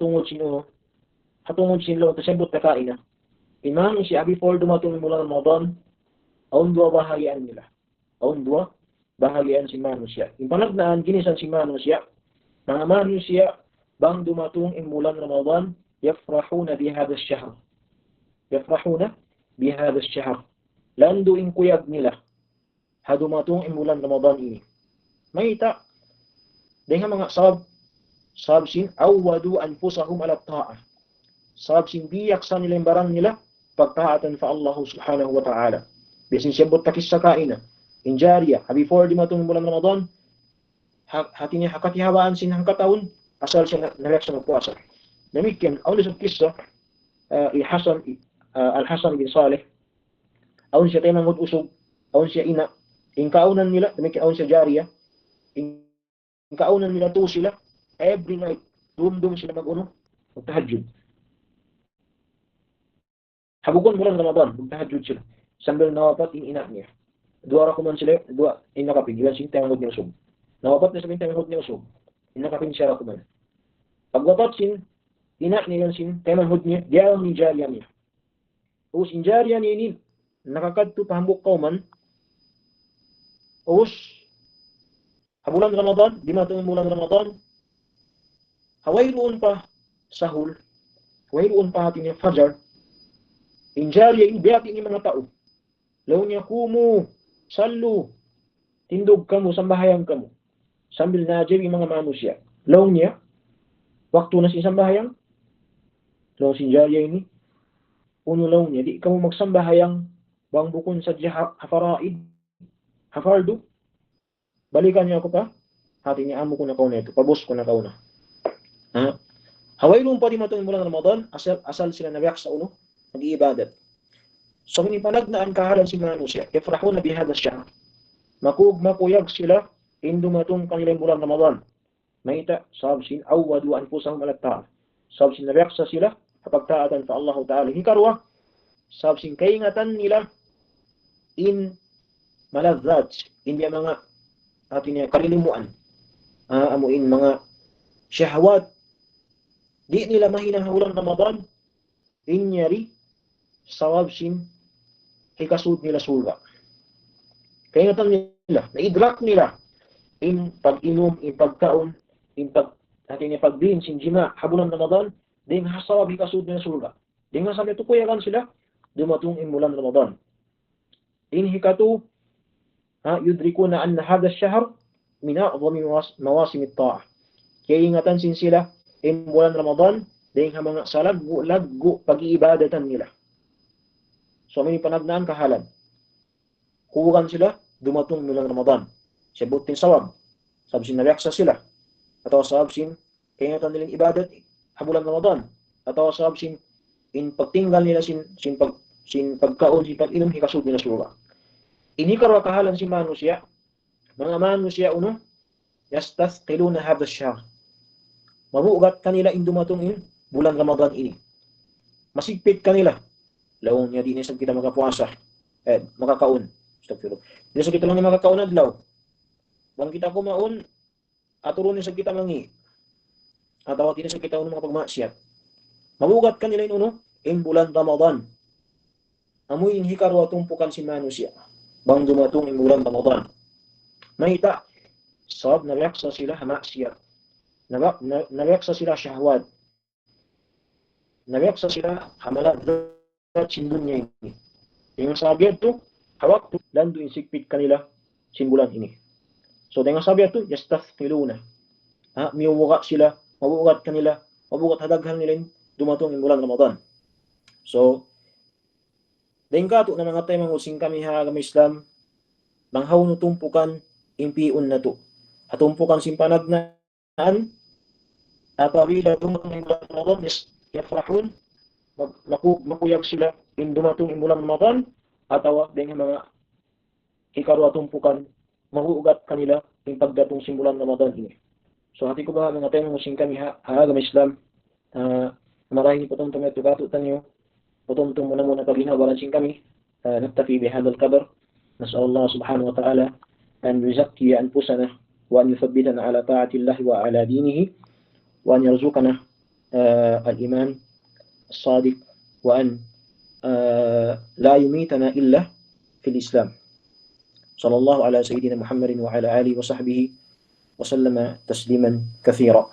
hatungod sinlo tasabot na kaina. Imam siya before dumatong mula Ramadan, aun dua bahagian nila. Aun dua bahagian si manusia. Yung panagnaan ginisan si manusia, mga manusia bang dumatong bulan Ramadan, yafrahuna bihadha ash-shahr. Yafrahuna bihadha ash-shahr. Lando in kuyag nila hadumatong bulan Ramadan ini. Mayta dengan mga sabsin awwadu anfusahum ala ta'ah. Sabsin biyak sa nila yung barang nila pagtaatan fa Allah subhanahu wa ta'ala. Bisin siyabot takis sa kaina. Injariya, before di matong bulan Ramadan, hati niya hakatihawaan sinang kataon, asal siya nalek sa magpuasa. Demikian, awli sa kisah, Al-Hasan bin Saleh, awon siya tayo usog, awon siya ina, ingkaunan nila, demikian awon siya jariya, ingkaunan nila to sila, every night, dum sila magtahajjud. Habugon bulan Ramadan, magtahajjud sila. Sambil nawapat in ina niya. Dua rakuman sila, dua inakapin, ilan sing tayang niya usog. Nawapat na sabihin tayang niya usog. Inakapin siya rakuman. Pagwapat sin, ina niya sin tayang niya, diyaw ni jariya niya. Us in jariya niya ini, nakakadto pahambok kauman, us, habulan Ramadan, di matong bulan Ramadan, hawayroon pa sahul, hawayroon pa ating fajar, injariya ini biyak ini mga tao. Law niya kumu, sallu, tindog kamu, sambahayang kamu. Sambil najib yung mga manusia. Law niya, waktu na si sambahayang, law si injariya ini, uno law niya, di kamu magsambahayang, bang bukon sa hafaraid, hafardo, balikan niya ako pa, hati niya amo ko na kauna ito, pabos ko na kauna. Hawaylong pa di matong bulan Ramadan, asal sila nabiyak sa uno, nag-iibadat. So, minipanagdaan kahalan si manusia, yafrahuna bihadha ash-shahr. Makuyag sila, dumatong kanilang bulan Ramadan. Maita, sabsin, awwadu anfusahum ala ta'ah. Sabsin, nabiyak sa sila, kapagtaatan sa Allah Ta'ala. Hikarwa, sabsin, kaingatan nila, in maladzat, hindi mga ating kalilimuan, amuin mga syahwat, di nila mahinahawalan Ramadan, inyari, sawabsin, hikasud nila surga. Kaya nga nila, naidrak nila, in pag-inom, in pagkaon, in pagdin, sin jima, habulan Ramadan, di nga sawab hikasud nila surga. Di nga sabi tukuyagan sila, dumatong bulan Ramadan. In hikatu, yudrikuna anna hadha ash-shahr min a'zami mawasim at-ta'ah. Kaya ingatan sin sila, in bulan Ramadan, di nga mga salaggo pag-iibadatan nila. So, may panagnaan kahalan. Huwag sila, dumatong bulan Ramadan. Siyabutin sawab. Sabsin nalaksa sila. Atau sabsin, kaya nga nilang ibadat, habulan Ramadan. Atau sabsin, in pagtinggal nila sin pagkaon, sin pag-inom, hikasud nila surga. Ini karwa kahalan si manusia. Mga manusia, yastasqiluna hadha ash-shahr. Mabugat kanila in dumatong bulan Ramadan ini. Masigpit kanila. Lawong niya din sa kita makapuasa. Makakaon. Astagfirullah. Di sa kita lang ni makakaon adlaw. Bang kita kumaon, aturon ni sa kita mangi. Atawa din sa kita mga pagmasyat. Mabugat kanila in bulan Ramadan. Amoy inhikarwa tumpukan si manusia. Bang dumatong in bulan Ramadan. Mahita, sab nalaksa sila hamaksiyat. Nalaksa sila syahwat. Nalaksa sila hamalat sindunya ini. Dengan sabi ito, hawak to, lando insigpit kanila simbulan ini. So, dengan sabi ito, yastafqiluna. Miubugat sila, mabugat kanila, mabugat hadaghan nila dumatong in bulan Ramadan. So, dahil ka ito na mga tayo mga using kami kami Islam, banghaw no tumpukan, impiun na to. At tumpukan simpanagnaan, apabila dumatong in bulan Ramadan, yafrahun, makuyag sila in dumatong in bulan Ramadan, atawa dengan mga hikarwa tumpukan, mahuugat kanila in pagdatong simbulan Ramadan ini. So hati ko ba mga tayo musing kami agam Islam, marahin po itong tumetugato tanyo, potong muna paginawaran sing kami, naktafi bihadal qadar, nas'al Allah subhanahu wa ta'ala an yuzakkiya anfusana wa an yuthabbitana ala ta'atillahi wa ala dinihi wa an yarzuqana الإيمان الصادق، وأن لا يميتنا إلا في الإسلام. صلى الله على سيدنا محمد وعلى آله وصحبه وسلم تسليما كثيرا.